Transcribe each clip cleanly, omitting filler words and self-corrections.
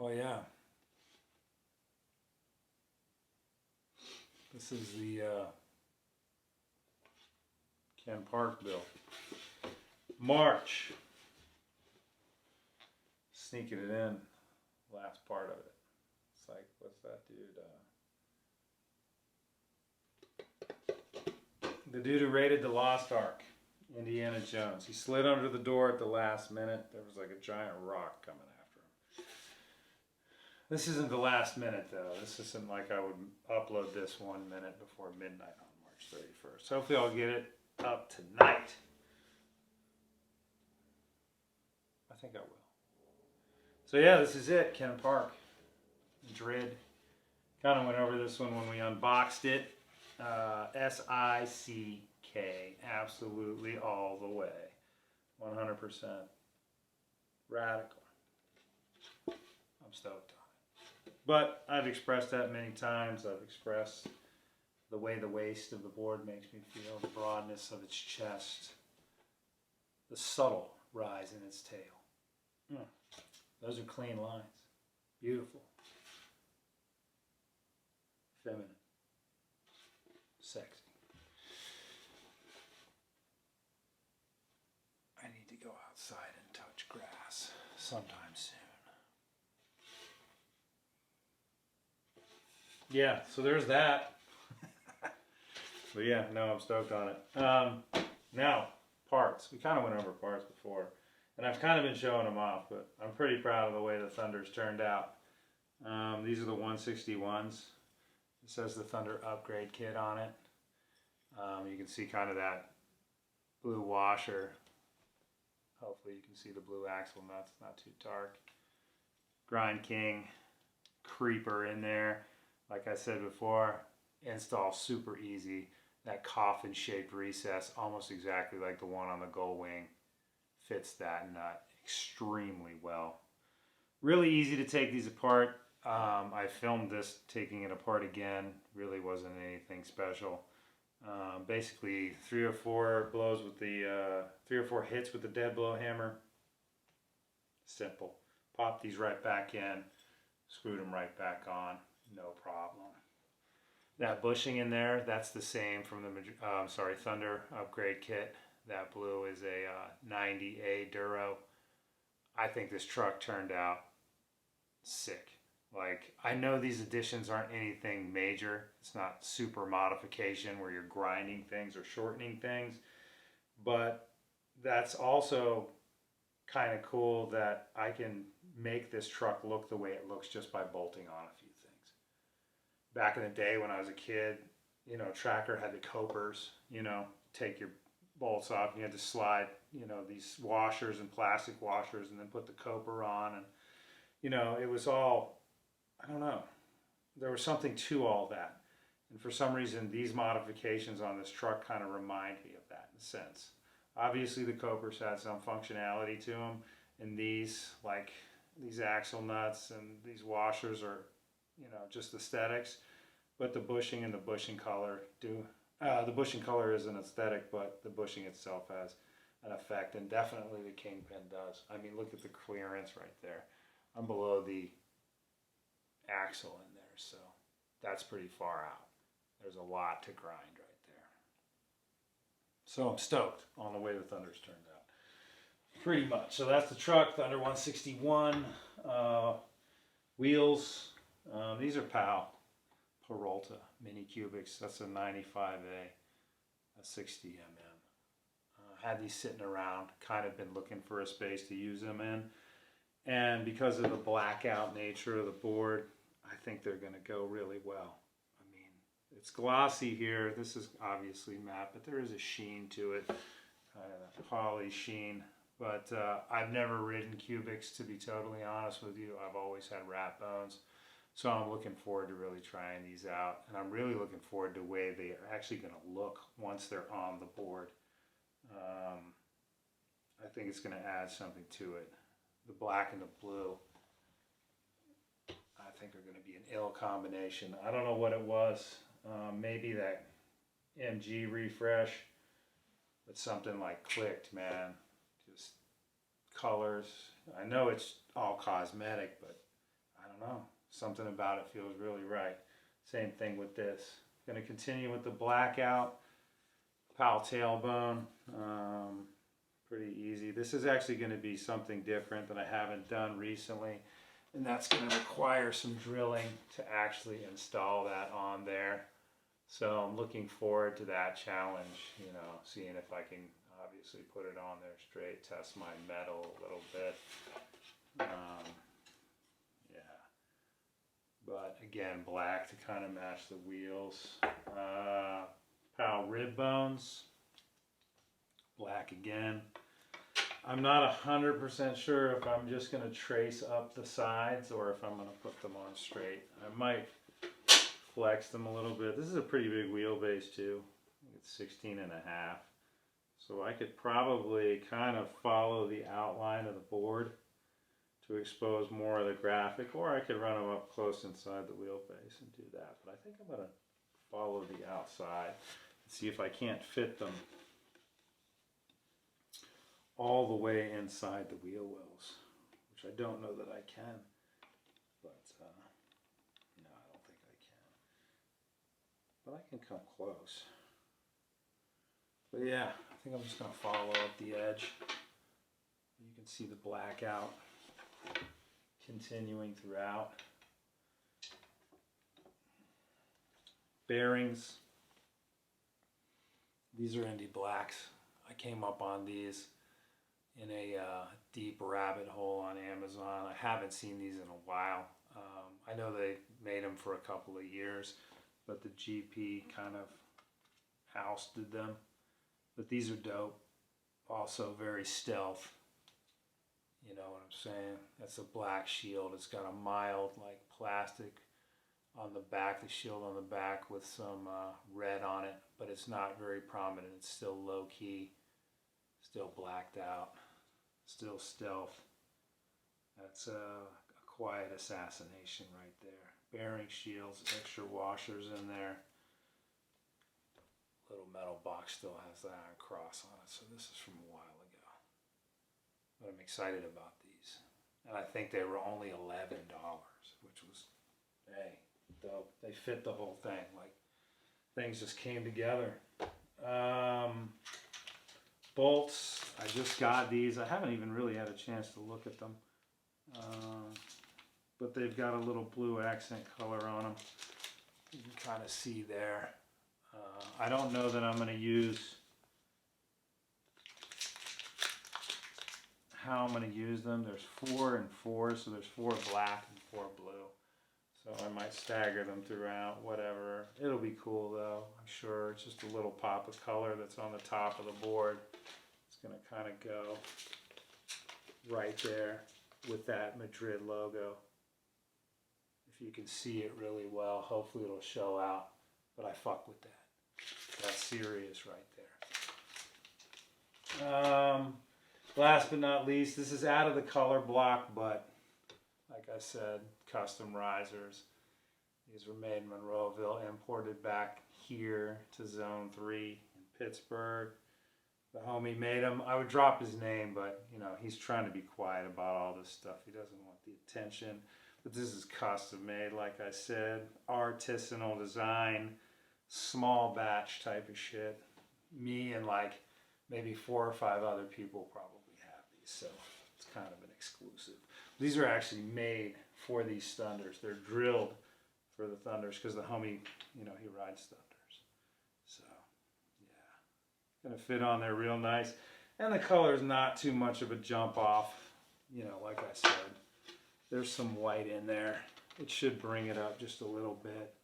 Oh yeah. This is the Ken Park build. March. Sneaking it in. Last part of it. It's like, what's that dude? The dude who raided the Lost Ark. Indiana Jones. He slid under the door at the last minute. There was like a giant rock coming after him. This isn't the last minute though. This isn't like I would upload this 1 minute before midnight on March 31st. Hopefully I'll get it up tonight. I think I will. So yeah, this is it. Ken Park. Madrid. Kind of went over this one when we unboxed it. SICK. Absolutely all the way. 100%. Radical. I'm stoked on it. But I've expressed that many times. I've expressed the way the waist of the board makes me feel, the broadness of its chest, the subtle rise in its tail. Those are clean lines. Beautiful. Feminine. Sexy. I need to go outside and touch grass sometime soon. Yeah, so there's that. But yeah, no, I'm stoked on it. Now, parts. We kind of went over parts before. And I've kind of been showing them off, but I'm pretty proud of the way the Thunder's turned out. These are the 161s. It says the Thunder Upgrade Kit on it. You can see kind of that blue washer. Hopefully you can see the blue axle nuts, not too dark. Grind King creeper in there. Like I said before, install super easy. That coffin shaped recess, almost exactly like the one on the Gull Wing, fits that nut extremely well. Really easy to take these apart. I filmed this taking it apart again. Really wasn't anything special. Basically 3 or 4 blows with the 3 or 4 hits with the dead blow hammer. Simple. Pop these right back in, screwed them right back on, no problem. That bushing in there, that's the same from the Thunder Upgrade Kit. That blue is a 90A Duro. I think this truck turned out sick. Like, I know these additions aren't anything major. It's not super modification where you're grinding things or shortening things. But that's also kind of cool that I can make this truck look the way it looks just by bolting on a few things. Back in the day when I was a kid, you know, Tracker had the copers, you know, take your bolts off and you had to slide, you know, these washers and plastic washers and then put the coper on. And, you know, it was all, I don't know, there was something to all that. And for some reason, these modifications on this truck kind of remind me of that in a sense. Obviously, the copers had some functionality to them, and these, like these axle nuts and these washers are, you know, just aesthetics. But the bushing and the bushing color do, the bushing color is an aesthetic, but the bushing itself has an effect, and definitely the Kingpin does. I mean, look at the clearance right there. I'm below the axle in there, so that's pretty far out. There's a lot to grind right there. So I'm stoked on the way the Thunder's turned out. Pretty much. So that's the truck, Thunder 161. Wheels. These are Peralta Mini Cubics. That's a 95A, a 60 mm. Had these sitting around, kind of been looking for a space to use them in. And because of the blackout nature of the board, I think they're going to go really well. I mean, it's glossy here. This is obviously matte, but there is a sheen to it, kind of a poly sheen. But I've never ridden cubics, to be totally honest with you. I've always had rat bones. So I'm looking forward to really trying these out. And I'm really looking forward to the way they are actually going to look once they're on the board. I think it's going to add something to it. The black and the blue, I think are going to be an ill combination. I don't know what it was. Maybe that MG refresh, but something like clicked, man. Just colors. I know it's all cosmetic, but don't know, something about it feels really right. Same thing with this. Going to continue with the blackout Powell tailbone. Pretty easy. This is actually going to be something different that I haven't done recently, and that's going to require some drilling to actually install that on there. So I'm looking forward to that challenge, you know, seeing if I can obviously put it on there straight, test my metal a little bit. Yeah, but again, black to kind of match the wheels. Powell rib bones, black again. I'm not 100% sure if I'm just going to trace up the sides or if I'm going to put them on straight. I might flex them a little bit. This is a pretty big wheelbase too. It's 16.5. So I could probably kind of follow the outline of the board to expose more of the graphic, or I could run them up close inside the wheelbase and do that. But I think I'm going to follow the outside and see if I can't fit them all the way inside the wheel wells, which I don't know that I can, but no, I don't think I can. But I can come close. But yeah, I think I'm just going to follow up the edge. You can see the blackout continuing throughout. Bearings. These are Indy Blacks. I came up on these in a deep rabbit hole on Amazon. I haven't seen these in a while. I know they made them for a couple of years, but the GP kind of ousted them. But these are dope. Also very stealth. You know what I'm saying? That's a black shield. It's got a mild like plastic on the back, the shield on the back with some red on it, but it's not very prominent. It's still low key, still blacked out, still stealth. That's a quiet assassination right there. Bearing shields, extra washers in there. Little metal box still has the iron cross on it, so this is from a while ago. But I'm excited about these. And I think they were only $11, which was, hey, dope. They fit the whole thing. Like, things just came together. Bolts, I just got these. I haven't even really had a chance to look at them. But they've got a little blue accent color on them. You can kind of see there. I don't know that I'm going to use how I'm going to use them. There's 4 and 4, so there's 4 black and 4 blue. So I might stagger them throughout, whatever. It'll be cool though, I'm sure. It's just a little pop of color that's on the top of the board. It's going to kind of go right there with that Madrid logo. If you can see it really well, hopefully it'll show out. But I fuck with that. That's serious right there. Last but not least, this is out of the color block, but like I said, custom risers. These were made in Monroeville, imported back here to Zone 3 in Pittsburgh. The homie made them. I would drop his name, but you know, he's trying to be quiet about all this stuff. He doesn't want the attention. But this is custom made, like I said, artisanal design, small batch type of shit. Me and like maybe 4 or 5 other people probably have these, so it's kind of an exclusive. These are actually made for these Thunders. They're drilled for the Thunders because the homie, you know, he rides Thunders. So, yeah. Gonna fit on there real nice. And the color's not too much of a jump off. You know, like I said, there's some white in there. It should bring it up just a little bit.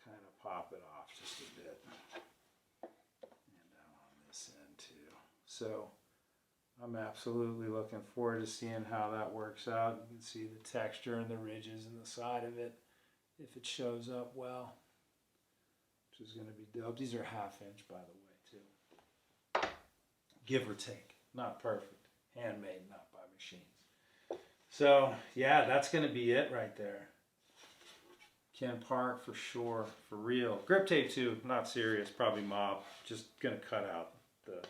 Kind of pop it off just a bit. And down on this end too. So, I'm absolutely looking forward to seeing how that works out. You can see the texture and the ridges in the side of it if it shows up well, which is going to be dope. These are 1/2 inch, by the way, too. Give or take. Not perfect. Handmade, not by machines. So, yeah, that's going to be it right there. Ken Park for sure, for real. Grip tape too, not serious, probably mob. Just going to cut out the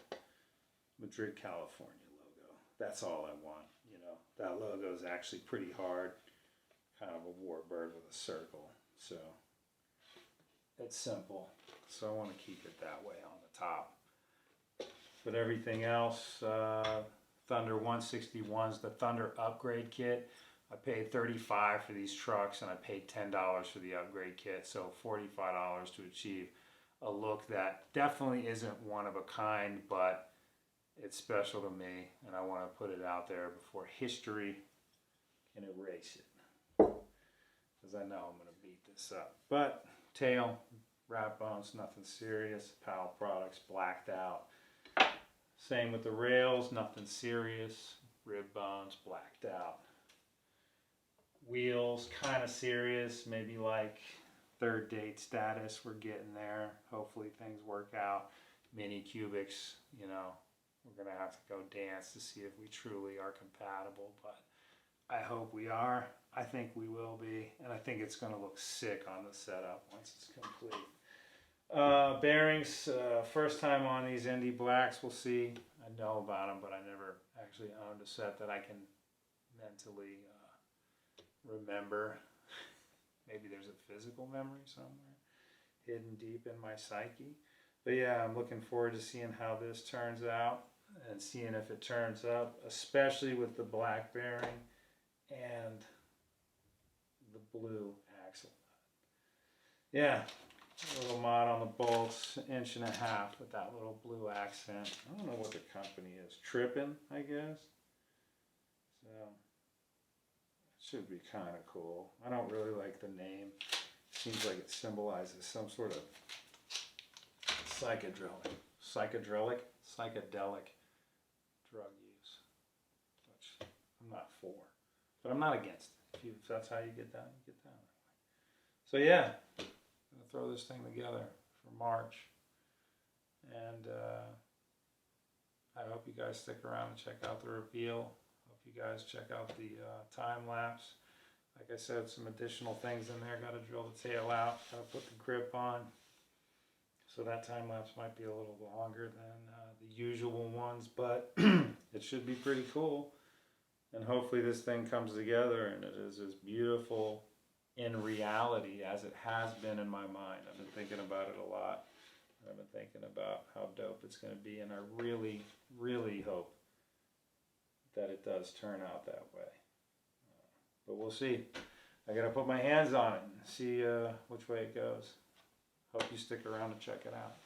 Madrid, California logo. That's all I want, you know. That logo is actually pretty hard. kind of a warbird with a circle. So it's simple. So I want to keep it that way on the top. But everything else, Thunder 161s, the Thunder upgrade kit. I paid $35 for these trucks, and I paid $10 for the upgrade kit, so $45 to achieve a look that definitely isn't one of a kind, but it's special to me, and I want to put it out there before history can erase it, because I know I'm going to beat this up. But tail, wrap bones, nothing serious. Powell products, blacked out. Same with the rails, nothing serious. Rib bones, blacked out. Wheels, kind of serious, maybe like third date status. We're getting there. Hopefully things work out. Mini cubics, you know, we're going to have to go dance to see if we truly are compatible, but I hope we are. I think we will be, and I think it's going to look sick on the setup once it's complete. Bearings, first time on these Indy Blacks. We'll see. I know about them, but I never actually owned a set that I can mentally remember. Maybe there's a physical memory somewhere hidden deep in my psyche. But yeah, I'm looking forward to seeing how this turns out and seeing if it turns up, especially with the black bearing and the blue axle. Yeah, a little mod on the bolts, 1.5 inches with that little blue accent. I don't know what the company is. Tripin, I guess. So it should be kind of cool. I don't really like the name. Seems like it symbolizes some sort of psychedelic drug use, which I'm not for, but I'm not against it. If that's how you get down, you get down. So yeah, I'm gonna throw this thing together for March, and I hope you guys stick around and check out the reveal. Hope you guys check out the time lapse. Like I said, some additional things in there. Got to drill the tail out. Got to put the grip on. So that time lapse might be a little longer than the usual ones, but it should be pretty cool. And hopefully this thing comes together and it is as beautiful in reality as it has been in my mind. I've been thinking about it a lot. I've been thinking about how dope it's going to be, and I really, really hope that it does turn out that way. But we'll see. I got to put my hands on it and see which way it goes. Hope you stick around to check it out.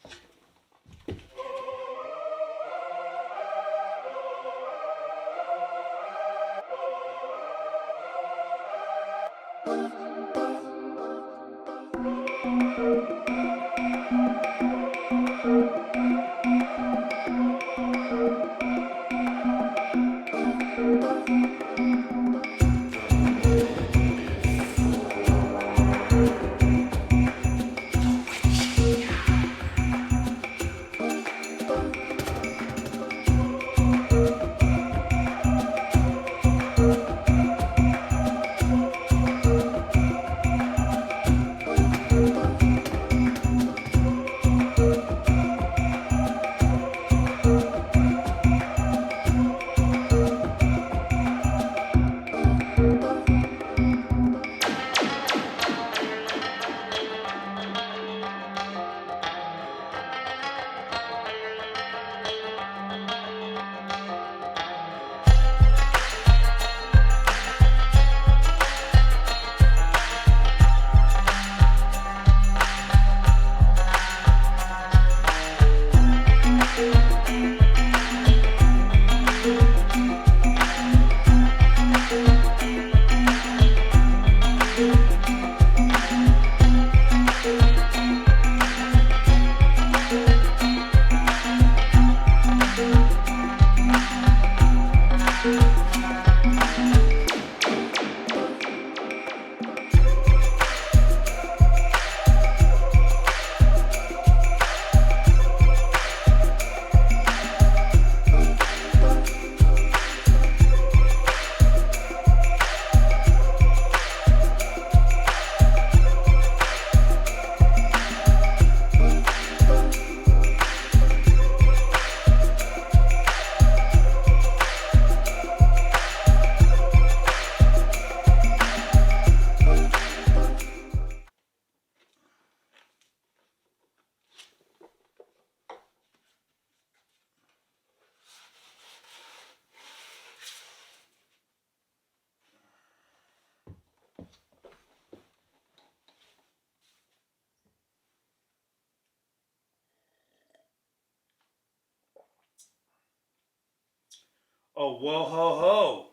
Oh, whoa, ho, ho.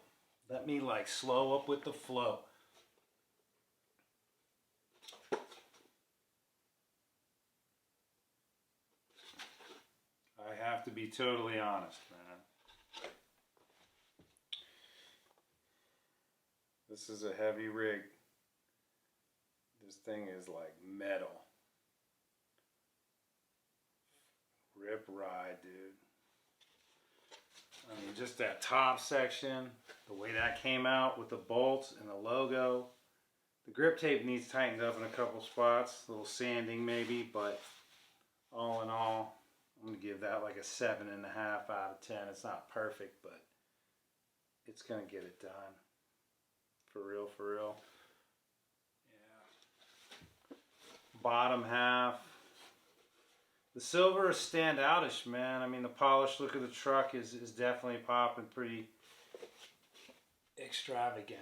Let me like slow up with the flow. I have to be totally honest, man. This is a heavy rig. This thing is like metal. Rip ride, dude. I mean, just that top section, the way that came out with the bolts and the logo. The grip tape needs tightened up in a couple spots, a little sanding maybe, but all in all, I'm going to give that like a 7.5 out of 10. It's not perfect, but it's going to get it done. For real, for real. Yeah. Bottom half. The silver is standoutish, man. I mean, the polished look of the truck is definitely popping pretty extravagantly.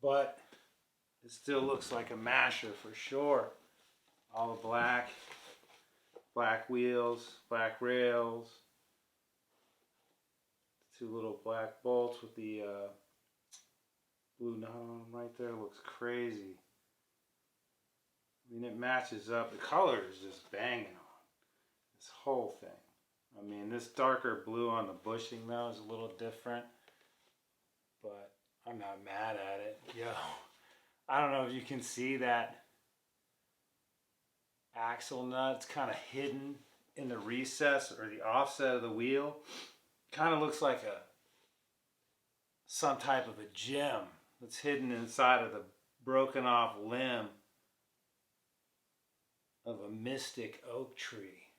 But it still looks like a masher for sure. All the black wheels, black rails, 2 little black bolts with the blue knot on them right there. Looks crazy. I mean, it matches up. The color is just banging on this whole thing. I mean, this darker blue on the bushing though is a little different, but I'm not mad at it. Yo, I don't know if you can see that axle nut. It's kind of hidden in the recess or the offset of the wheel. Kind of looks like some type of a gem that's hidden inside of the broken off limb of a mystic oak tree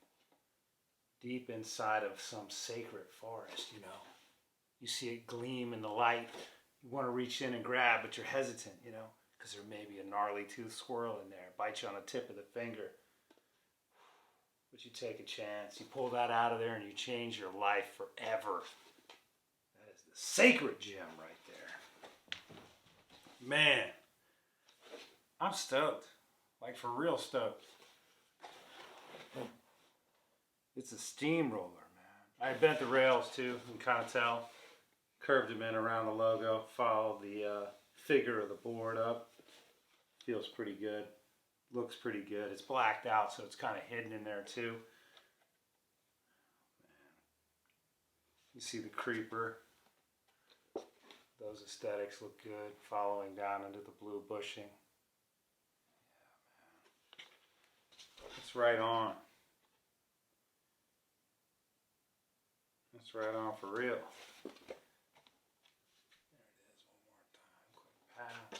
deep inside of some sacred forest, you know. You see it gleam in the light. You want to reach in and grab, but you're hesitant, you know, because there may be a gnarly toothed squirrel in there, bite you on the tip of the finger. But you take a chance. You pull that out of there and you change your life forever. That is the sacred gem right there. Man, I'm stoked. Like for real stoked. It's a steamroller, man. I bent the rails too, you can kind of tell. Curved them in around the logo. Followed the figure of the board up. Feels pretty good. Looks pretty good. It's blacked out, so it's kind of hidden in there too. Man. You see the creeper. Those aesthetics look good. Following down into the blue bushing. Yeah, man. It's right on. It's right on for real. There it is one more time. Quick pass.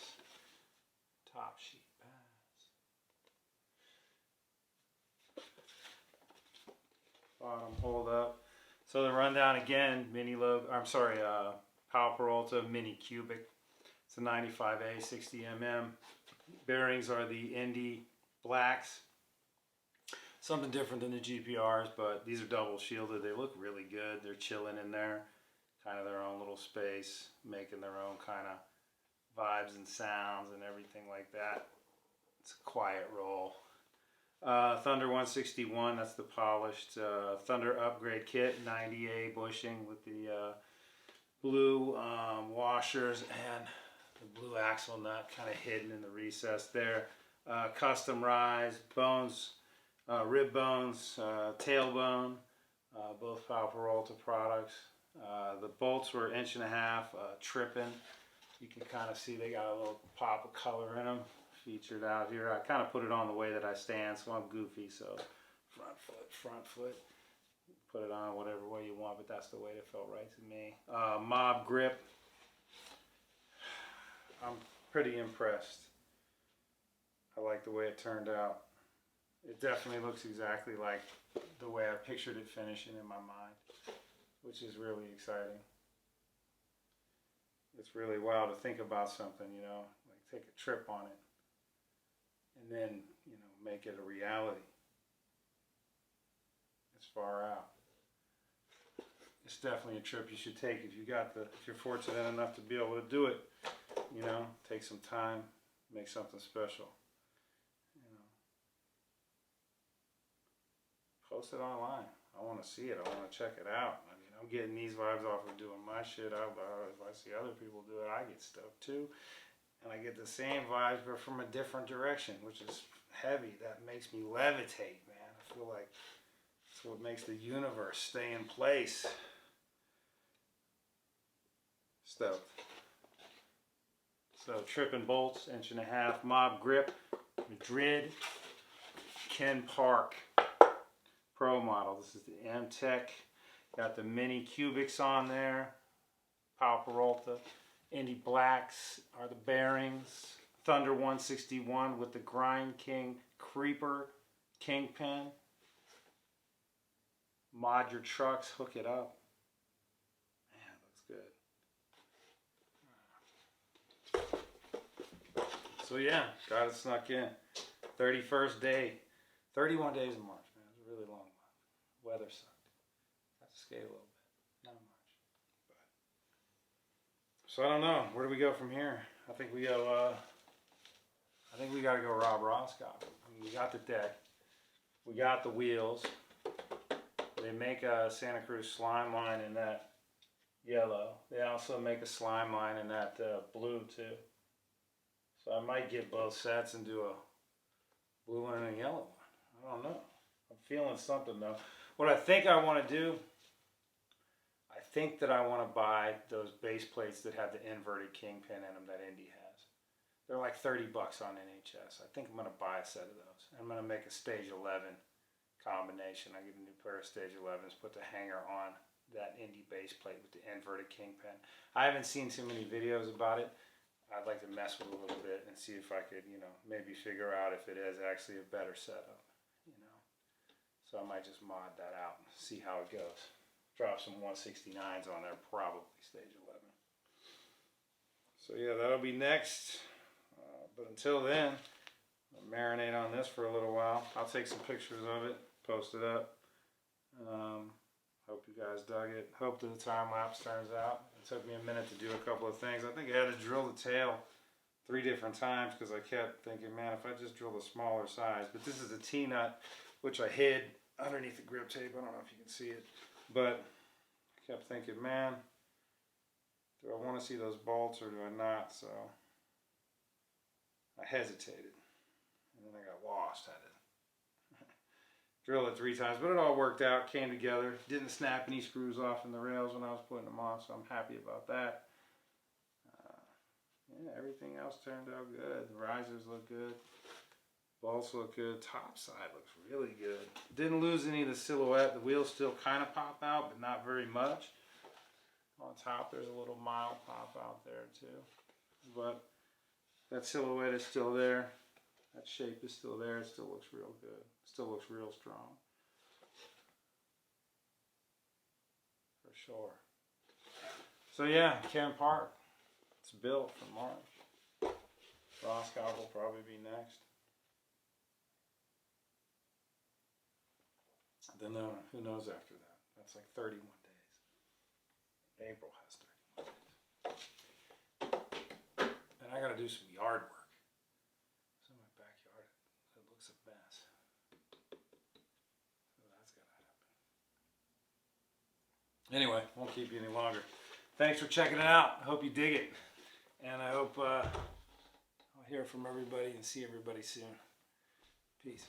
Top sheet pass. Bottom hold up. So the rundown again, mini logo, Powell Peralta Mini Cubic. It's a 95A 60mm. Bearings are the Indy blacks. Something different than the GPRs, but these are double shielded. They look really good. They're chilling in there, kind of their own little space, making their own kind of vibes and sounds and everything like that. It's a quiet roll. Thunder 161, that's the polished Thunder upgrade kit, 90A bushing with the blue washers and the blue axle nut kind of hidden in the recess there. Custom rise, bones, rib bones, tailbone, both Powell Peralta products. The bolts were 1.5 inches, Tripin. You can kind of see they got a little pop of color in them. Featured out here. I kind of put it on the way that I stand, so I'm goofy. So front foot. Put it on whatever way you want, but that's the way that felt right to me. Mob grip. I'm pretty impressed. I like the way it turned out. It definitely looks exactly like the way I pictured it finishing in my mind, which is really exciting. It's really wild to think about something, you know, like take a trip on it and then, you know, make it a reality. It's far out. It's definitely a trip you should take if you're fortunate enough to be able to do it. You know, take some time, make something special. You know, post it online. I want to see it. I want to check it out. I mean, I'm getting these vibes off of doing my shit. If I see other people do it, I get stoked too. And I get the same vibes, but from a different direction, which is heavy. That makes me levitate, man. I feel like it's what makes the universe stay in place. Stoked. So Tripin bolts, 1.5 inch mob grip, Madrid-Ken Park Pro model. This is the M-Tech. Got the mini cubics on there. Power Peralta. Indy Blacks are the bearings. Thunder 161 with the Grind King Creeper Kingpin. Mod your trucks, hook it up. Man, looks good. So yeah, got it snuck in. 31st day. 31 days in March, man. It was a really long month. Weather sucked. Got to skate a little bit. Not much. But. So I don't know. Where do we go from here? I think we go, I think we got to go Rob Roscoff. I mean, we got the deck. We got the wheels. They make a Santa Cruz slime line in that yellow. They also make a slime line in that blue too. So I might get both sets and do a blue one and a yellow one. I don't know. I'm feeling something though. What I think I want to do, I think that I want to buy those base plates that have the inverted kingpin in them that Indy has. They're like $30 on NHS. I think I'm going to buy a set of those. I'm going to make a stage 11 combination. I get a new pair of stage 11s, put the hanger on that Indy base plate with the inverted kingpin. I haven't seen too many videos about it. I'd like to mess with it a little bit and see if I could, you know, maybe figure out if it is actually a better setup, you know. So I might just mod that out and see how it goes. Drop some 169s on there, probably stage 11. So yeah, that'll be next. But until then, I'll marinate on this for a little while. I'll take some pictures of it, post it up. Hope you guys dug it. Hope that the time lapse turns out. It took me a minute to do a couple of things. I think I had to drill the tail 3 different times because I kept thinking, man, if I just drill the smaller size. But this is a T-nut, which I hid underneath the grip tape. I don't know if you can see it. But I kept thinking, man, do I want to see those bolts or do I not? So I hesitated. And then I got lost at it. Drilled it 3 times, but it all worked out, came together. Didn't snap any screws off in the rails when I was putting them on, so I'm happy about that. Yeah, everything else turned out good. The risers look good. Bolts look good. Top side looks really good. Didn't lose any of the silhouette. The wheels still kind of pop out, but not very much. On top, there's a little mild pop out there too. But that silhouette is still there. That shape is still there. It still looks real good. Still looks real strong. For sure. So yeah, Ken Park. It's built for March. Roscoff will probably be next. Then who knows after that? That's like 31 days. April has 31 days. And I gotta do some yard work. Anyway, won't keep you any longer. Thanks for checking it out. I hope you dig it. And I hope I'll hear from everybody and see everybody soon. Peace.